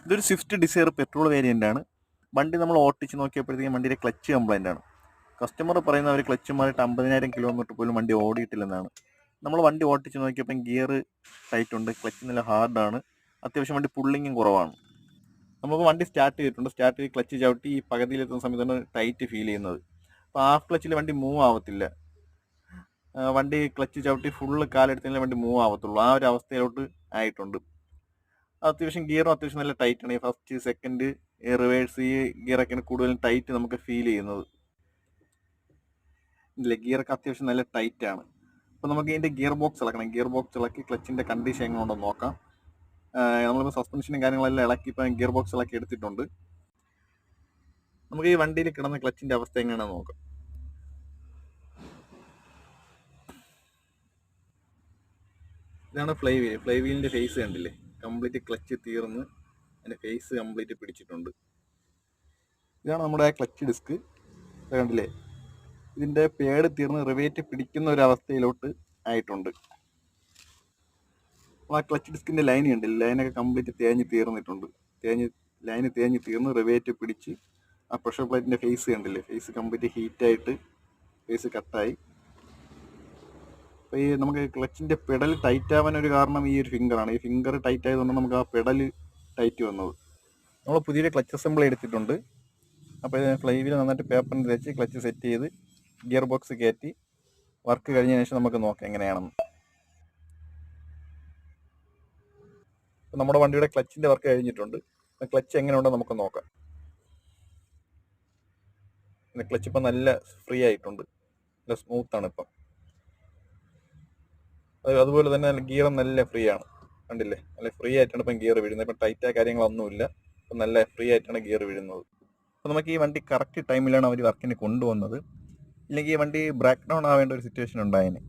ഇതൊരു Swift Dzire petrol variant ആണ്. വണ്ടി നമ്മൾ ഓട്ടിച്ച് നോക്കിയപ്പോഴത്തേക്കും വണ്ടിയുടെ ക്ലച്ച് കംപ്ലൈൻ്റ് ആണ്. കസ്റ്റമർ പറയുന്ന അവർ ക്ലച്ച് മാറിയിട്ട് 50,000 കിലോമീറ്റർ പോലും വണ്ടി ഓടിയിട്ടില്ലെന്നാണ്. നമ്മൾ വണ്ടി ഓട്ടിച്ച് നോക്കിയപ്പം ഗിയർ ടൈറ്റ് ഉണ്ട്, ക്ലച്ച് നല്ല ഹാർഡാണ്, അത്യാവശ്യം വണ്ടി പുള്ളിങ്ങും കുറവാണ്. നമുക്ക് വണ്ടി സ്റ്റാർട്ട് ചെയ്തിട്ടുണ്ട്. സ്റ്റാർട്ട് ചെയ്ത് ക്ലച്ച് ചവിട്ടി ഈ പകുതിയിലെത്തുന്ന സമയത്താണ് ടൈറ്റ് ഫീൽ ചെയ്യുന്നത്. അപ്പോൾ ഹാഫ് ക്ലച്ചിൽ വണ്ടി മൂവ് ആവത്തില്ല. വണ്ടി ക്ലച്ച് ചവിട്ടി ഫുള്ള് കാലെടുത്തതിൽ വണ്ടി മൂവ് ആവത്തുള്ളൂ. ആ ഒരു അവസ്ഥയിലോട്ട് ആയിട്ടുണ്ട്. അത്യാവശ്യം ഗിയറും അത്യാവശ്യം നല്ല ടൈറ്റാണ്. ഈ ഫസ്റ്റ് സെക്കൻഡ് റിവേഴ്സ് ഈ ഗിയറൊക്കെയാണ് കൂടുതലും ടൈറ്റ് നമുക്ക് ഫീൽ ചെയ്യുന്നത്. ഇല്ല, ഗിയറൊക്കെ അത്യാവശ്യം നല്ല ടൈറ്റാണ്. അപ്പോൾ നമുക്ക് ഇതിൻ്റെ ഗിയർ ബോക്സ് ഇളക്കണം. ഗിയർ ബോക്സ് ഇളക്കി ക്ലച്ചിൻ്റെ കണ്ടീഷൻ എങ്ങനെ ഉണ്ടെന്ന് നോക്കാം. നമ്മളിപ്പോൾ സസ്പെൻഷനും കാര്യങ്ങളെല്ലാം ഇളക്കി ഇപ്പം ഗിയർ ബോക്സ് ഇളക്കി എടുത്തിട്ടുണ്ട്. നമുക്ക് ഈ വണ്ടിയിൽ കിടന്ന ക്ലച്ചിൻ്റെ അവസ്ഥ എങ്ങനെയാണെന്ന് നോക്കാം. ഇതാണ് ഫ്ലൈ വീൽ. ഫ്ലൈ വീലിൻ്റെ ഫേസ് കണ്ടില്ലേ, കംപ്ലീറ്റ് ക്ലച്ച് തീർന്ന് അതിൻ്റെ ഫേസ് കംപ്ലീറ്റ് പിടിച്ചിട്ടുണ്ട്. ഇതാണ് നമ്മുടെ ക്ലച്ച് ഡിസ്ക്, കണ്ടില്ലേ, ഇതിൻ്റെ പേഡ് തീർന്ന് റിവേറ്റ് പിടിക്കുന്ന ഒരു അവസ്ഥയിലോട്ട് ആയിട്ടുണ്ട്. ആ ക്ലച്ച് ഡിസ്കിൻ്റെ ലൈൻ കണ്ടില്ലേ, ലൈനൊക്കെ കംപ്ലീറ്റ് തേഞ്ഞ് തീർന്നിട്ടുണ്ട്. ലൈന് തേഞ്ഞ് തീർന്ന് റിവേറ്റ് പിടിച്ച് ആ പ്രഷർ പ്ലേറ്റിൻ്റെ ഫേസ് കണ്ടില്ലേ, ഫേസ് കംപ്ലീറ്റ് ഹീറ്റായിട്ട് ഫേസ് കട്ടായി. അപ്പോൾ ഈ നമുക്ക് ക്ലച്ചിൻ്റെ പെഡൽ ടൈറ്റ് ആവാൻ ഒരു കാരണം ഈ ഒരു ഫിംഗറാണ്. ഈ ഫിംഗർ ടൈറ്റ് ആയതുകൊണ്ട് നമുക്ക് ആ പെഡൽ ടൈറ്റ് വന്നത്. നമ്മൾ പുതിയൊരു ക്ലച്ച് അസംബിൾ എടുത്തിട്ടുണ്ട്. അപ്പോൾ ഫ്ലൈ വീൽ നന്നായിട്ട് പേപ്പറിന് തേച്ച് ക്ലച്ച് സെറ്റ് ചെയ്ത് ഗിയർ ബോക്സ് കയറ്റി വർക്ക് കഴിഞ്ഞതിന് ശേഷം നമുക്ക് നോക്കാം എങ്ങനെയാണെന്ന്. അപ്പോൾ നമ്മുടെ വണ്ടിയുടെ ക്ലച്ചിൻ്റെ വർക്ക് കഴിഞ്ഞിട്ടുണ്ട്. ക്ലച്ച് എങ്ങനെയുണ്ടെന്ന് നമുക്ക് നോക്കാം. ക്ലച്ച് ഇപ്പം നല്ല ഫ്രീ ആയിട്ടുണ്ട്, നല്ല സ്മൂത്താണ് ഇപ്പം. അതുപോലെ തന്നെ ഗിയറും നല്ല ഫ്രീ ആണ്, കണ്ടില്ലേ, നല്ല ഫ്രീ ആയിട്ടാണ് ഇപ്പം ഗിയർ വീഴുന്നത്. ഇപ്പം ടൈറ്റായ കാര്യങ്ങളൊന്നുമില്ല, ഇപ്പം നല്ല ഫ്രീ ആയിട്ടാണ് ഗിയർ വീഴുന്നത്. അപ്പോൾ നമുക്ക് ഈ വണ്ടി കറക്റ്റ് ടൈമിലാണ് അവർ വർക്കിന് കൊണ്ടുവന്നത്. ഇല്ലെങ്കിൽ ഈ വണ്ടി ബ്രേക്ക് ഡൗൺ ആവേണ്ട ഒരു സിറ്റുവേഷൻ ഉണ്ടായേനെ.